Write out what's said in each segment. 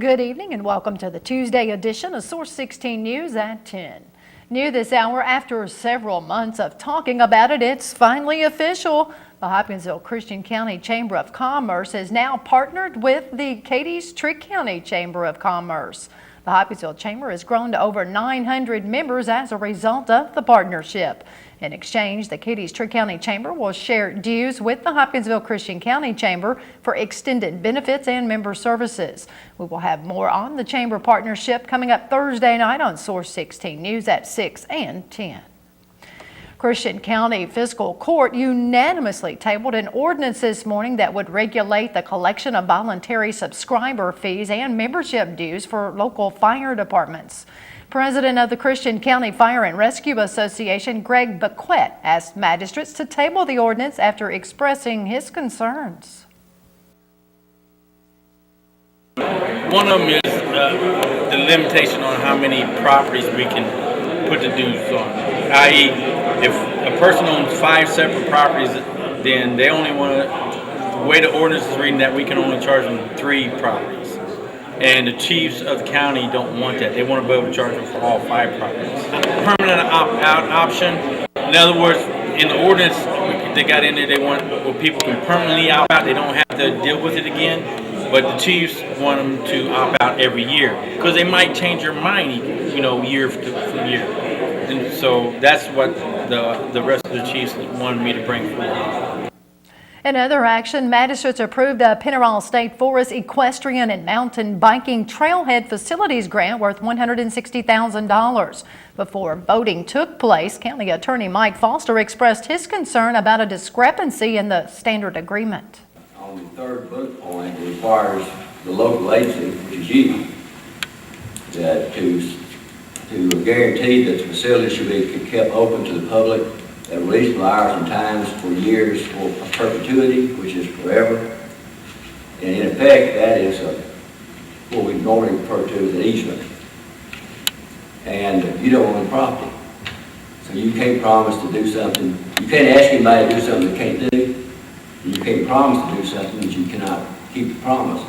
Good evening and welcome to the Tuesday edition of Source 16 News at 10. New this hour, after several months of talking about it, it's finally official. The Hopkinsville Christian County Chamber of Commerce has now partnered with the Cadiz Trigg County Chamber of Commerce. The Hopkinsville Chamber has grown to over 900 members as a result of the partnership. In exchange, the Cadiz Trigg County Chamber will share dues with the Hopkinsville Christian County Chamber for extended benefits and member services. We will have more on the Chamber partnership coming up Thursday night on Source 16 News at 6 and 10. Christian County Fiscal Court unanimously tabled an ordinance this morning that would regulate the collection of voluntary subscriber fees and membership dues for local fire departments. President of the Christian County Fire and Rescue Association, Greg Bequette, asked magistrates to table the ordinance after expressing his concerns. One of them is the limitation on how many properties we can put the dues on, i.e., if a person owns 5 separate properties, then they only want to, the way the ordinance is reading, that we can only charge them 3 properties. And the chiefs of the county don't want that. They want to be able to charge them for all 5 properties. Permanent opt-out option. In other words, in the ordinance, they got in there, they want where people can permanently opt out. They don't have to deal with it again. But the chiefs want them to opt out every year because they might change their mind, year from year. And so that's what the rest of the chiefs wanted me to bring forward. In other action, magistrates approved a Pennyroyal State Forest equestrian and mountain biking trailhead facilities grant worth $160,000. Before voting took place, County Attorney Mike Foster expressed his concern about a discrepancy in the standard agreement. On the third bullet point, it requires the local agency, which is you, to guarantee that the facility should be kept open to the public at reasonable hours and times for years or perpetuity, which is forever. And in effect, that is what we normally refer to as an easement. And you don't own the property. So you can't promise to do something. You can't ask anybody to do something they can't do. You can't promise to do something that you cannot keep the promise.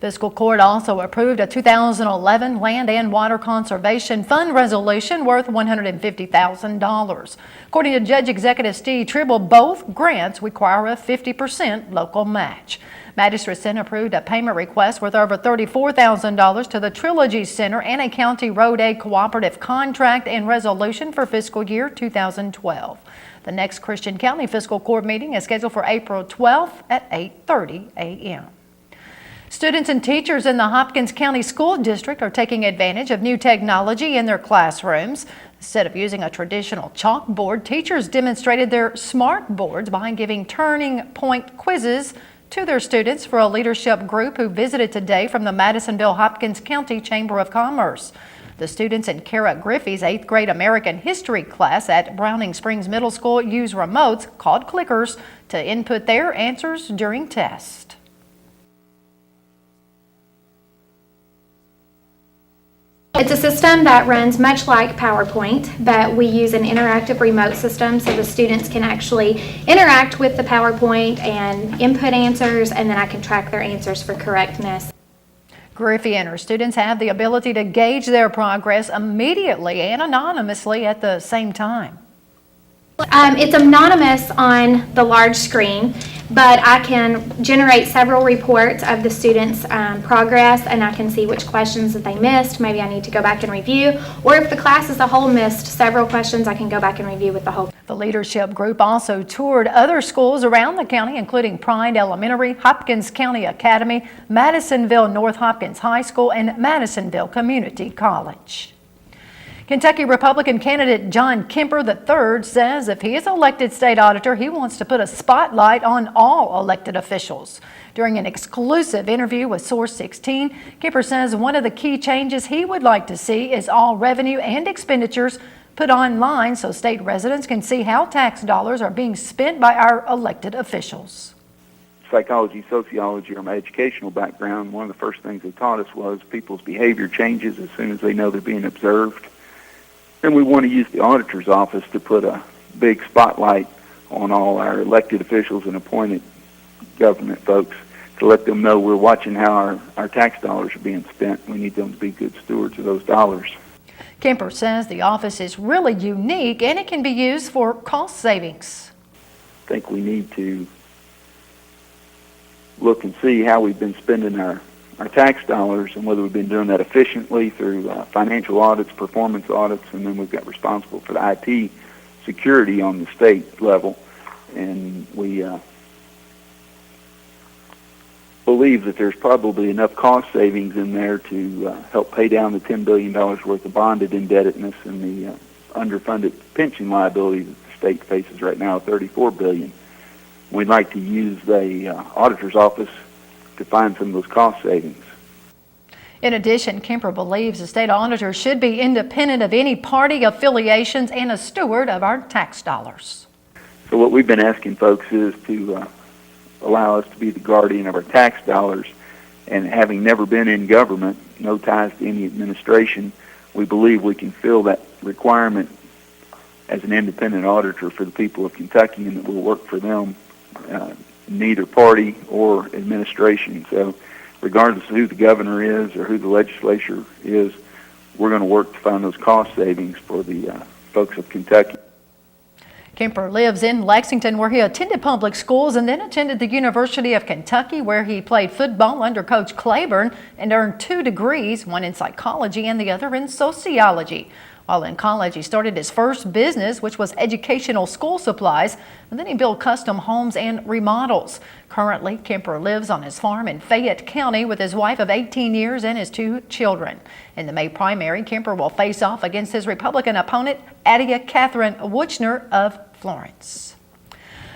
Fiscal Court also approved a 2011 Land and Water Conservation Fund resolution worth $150,000. According to Judge Executive Steve Tribble, both grants require a 50% local match. Magistrates then approved a payment request worth over $34,000 to the Trilogy Center and a County Road Aid Cooperative contract and resolution for fiscal year 2012. The next Christian County Fiscal Court meeting is scheduled for April 12th at 8:30 a.m. Students and teachers in the Hopkins County School District are taking advantage of new technology in their classrooms. Instead of using a traditional chalkboard, teachers demonstrated their smart boards by giving turning point quizzes to their students for a leadership group who visited today from the Madisonville Hopkins County Chamber of Commerce. The students in Kara Griffey's 8th grade American history class at Browning Springs Middle School use remotes called clickers to input their answers during tests. It's a system that runs much like PowerPoint, but we use an interactive remote system so the students can actually interact with the PowerPoint and input answers, and then I can track their answers for correctness. Griffey and her students have the ability to gauge their progress immediately and anonymously at the same time. It's anonymous on the large screen, but I can generate several reports of the students' progress, and I can see which questions that they missed. Maybe I need to go back and review, or if the class as a whole missed several questions, I can go back and review with the whole. The leadership group also toured other schools around the county, including Pride Elementary, Hopkins County Academy, Madisonville North Hopkins High School, and Madisonville Community College. Kentucky Republican candidate John Kemper III says if he is elected state auditor, he wants to put a spotlight on all elected officials. During an exclusive interview with Source 16, Kemper says one of the key changes he would like to see is all revenue and expenditures put online so state residents can see how tax dollars are being spent by our elected officials. Psychology, sociology, or my educational background, one of the first things they taught us was people's behavior changes as soon as they know they're being observed. And we want to use the auditor's office to put a big spotlight on all our elected officials and appointed government folks to let them know we're watching how our tax dollars are being spent. We need them to be good stewards of those dollars. Kemper says the office is really unique and it can be used for cost savings. I think we need to look and see how we've been spending our tax dollars and whether we've been doing that efficiently through financial audits, performance audits, and then we've got responsible for the IT security on the state level. And we believe that there's probably enough cost savings in there to help pay down the $10 billion worth of bonded indebtedness and the underfunded pension liability that the state faces right now, $34 billion. We'd like to use the auditor's office to find some of those cost savings. In addition, Kemper believes the state auditor should be independent of any party affiliations and a steward of our tax dollars. So what we've been asking folks is to allow us to be the guardian of our tax dollars, and having never been in government, no ties to any administration, we believe we can fill that requirement as an independent auditor for the people of Kentucky, and that will work for them, neither party or administration. So regardless of who the governor is or who the legislature is, we're going to work to find those cost savings for the folks of Kentucky. Kemper lives in Lexington, where he attended public schools and then attended the University of Kentucky, where he played football under Coach Claiborne and earned 2 degrees, one in psychology and the other in sociology. While in college, he started his first business, which was educational school supplies, and then he built custom homes and remodels. Currently, Kemper lives on his farm in Fayette County with his wife of 18 years and his 2 children. In the May primary, Kemper will face off against his Republican opponent, Adia Catherine Wuchner of Florence.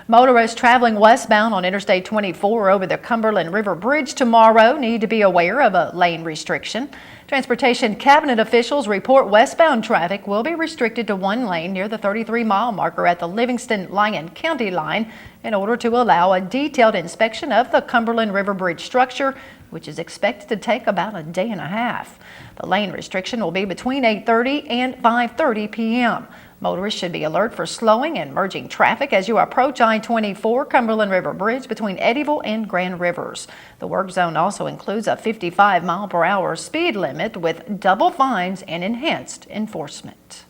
Motorists traveling westbound on Interstate 24 over the Cumberland River Bridge tomorrow need to be aware of a lane restriction. Transportation Cabinet officials report westbound traffic will be restricted to 1 lane near the 33-mile marker at the Livingston-Lyon County line in order to allow a detailed inspection of the Cumberland River Bridge structure, which is expected to take about a day and a half. The lane restriction will be between 8:30 and 5:30 p.m. Motorists should be alert for slowing and merging traffic as you approach I-24 Cumberland River Bridge between Eddyville and Grand Rivers. The work zone also includes a 55-mile-per-hour speed limit with double fines and enhanced enforcement.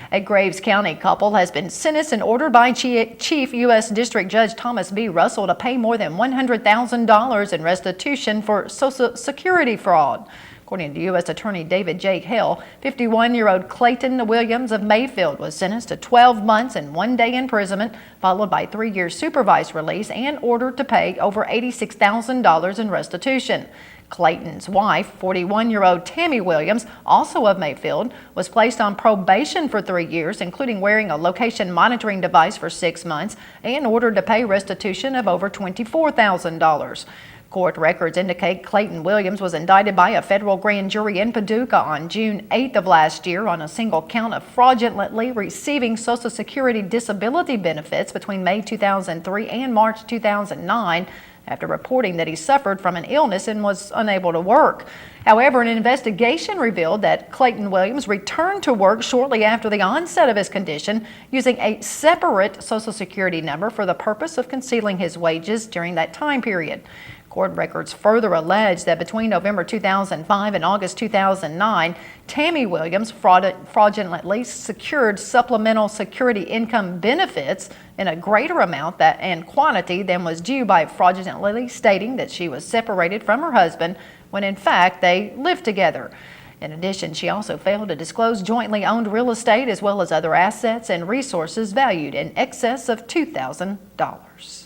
A Graves County couple has been sentenced and ordered by Chief U.S. District Judge Thomas B. Russell to pay more than $100,000 in restitution for Social Security fraud. According to U.S. Attorney David J. Hill, 51-year-old Clayton Williams of Mayfield was sentenced to 12 months and 1 day imprisonment, followed by 3 years supervised release, and ordered to pay over $86,000 in restitution. Clayton's wife, 41-year-old Tammy Williams, also of Mayfield, was placed on probation for 3 years, including wearing a location monitoring device for 6 months, and ordered to pay restitution of over $24,000. Court records indicate Clayton Williams was indicted by a federal grand jury in Paducah on June 8th of last year on a single count of fraudulently receiving Social Security disability benefits between May 2003 and March 2009 after reporting that he suffered from an illness and was unable to work. However, an investigation revealed that Clayton Williams returned to work shortly after the onset of his condition using a separate Social Security number for the purpose of concealing his wages during that time period. Court records further allege that between November 2005 and August 2009, Tammy Williams fraudulently secured supplemental security income benefits in a greater amount and quantity than was due by fraudulently stating that she was separated from her husband when in fact they lived together. In addition, she also failed to disclose jointly owned real estate as well as other assets and resources valued in excess of $2,000.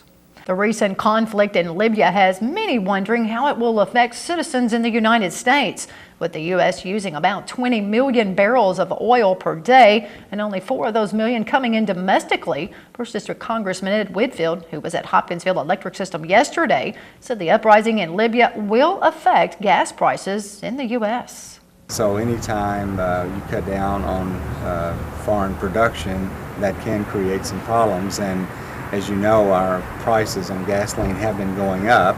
The recent conflict in Libya has many wondering how it will affect citizens in the United States, with the U.S. using about 20 million barrels of oil per day and only 4 of those million coming in domestically. First District Congressman Ed Whitfield, who was at Hopkinsville Electric System yesterday, said the uprising in Libya will affect gas prices in the U.S. So anytime you cut down on foreign production, that can create some problems. And as you know, our prices on gasoline have been going up,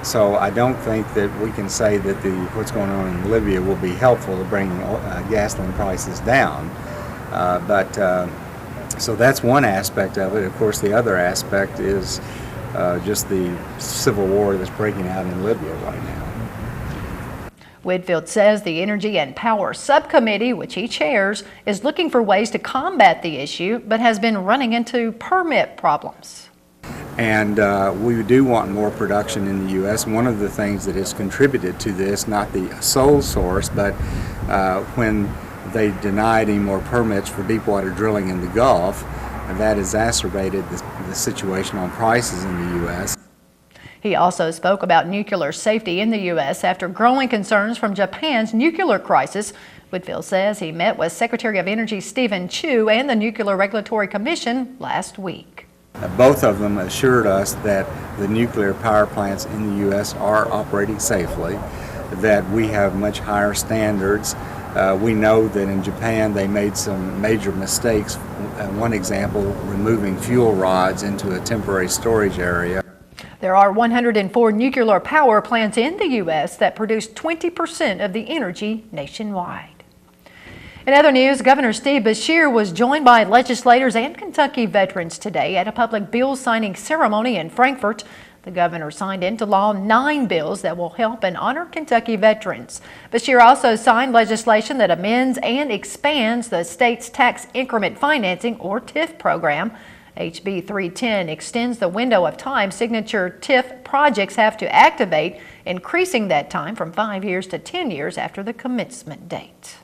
so I don't think that we can say that what's going on in Libya will be helpful to bringing gasoline prices down. So that's one aspect of it. Of course, the other aspect is just the civil war that's breaking out in Libya right now. Whitfield says the Energy and Power Subcommittee, which he chairs, is looking for ways to combat the issue, but has been running into permit problems. And we do want more production in the U.S. One of the things that has contributed to this, not the sole source, but when they denied any more permits for deepwater drilling in the Gulf, that exacerbated the situation on prices in the U.S. He also spoke about nuclear safety in the U.S. after growing concerns from Japan's nuclear crisis. Whitfield says he met with Secretary of Energy Stephen Chu and the Nuclear Regulatory Commission last week. Both of them assured us that the nuclear power plants in the U.S. are operating safely, that we have much higher standards. We know that in Japan they made some major mistakes. One example, removing fuel rods into a temporary storage area. There are 104 nuclear power plants in the U.S. that produce 20% of the energy nationwide. In other news, Governor Steve Beshear was joined by legislators and Kentucky veterans today at a public bill signing ceremony in Frankfort. The governor signed into law 9 bills that will help and honor Kentucky veterans. Beshear also signed legislation that amends and expands the state's tax increment financing, or TIF program. HB 310 extends the window of time signature TIF projects have to activate, increasing that time from 5 years to 10 years after the commencement date.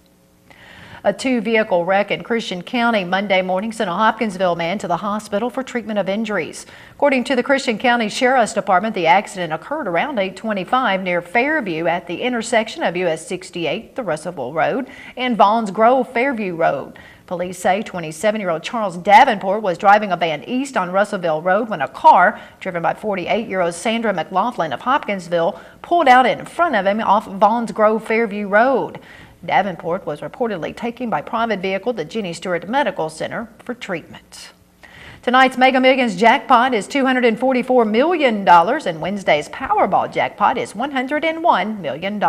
A 2-vehicle wreck in Christian County Monday morning sent a Hopkinsville man to the hospital for treatment of injuries. According to the Christian County Sheriff's Department, the accident occurred around 8:25 near Fairview at the intersection of US 68, the Russellville Road, and Vaughns Grove Fairview Road. Police say 27-year-old Charles Davenport was driving a van east on Russellville Road when a car driven by 48-year-old Sandra McLaughlin of Hopkinsville pulled out in front of him off Vaughns Grove Fairview Road. Davenport was reportedly taken by private vehicle to Jenny Stewart Medical Center for treatment. Tonight's Mega Millions jackpot is $244 million, and Wednesday's Powerball jackpot is $101 million.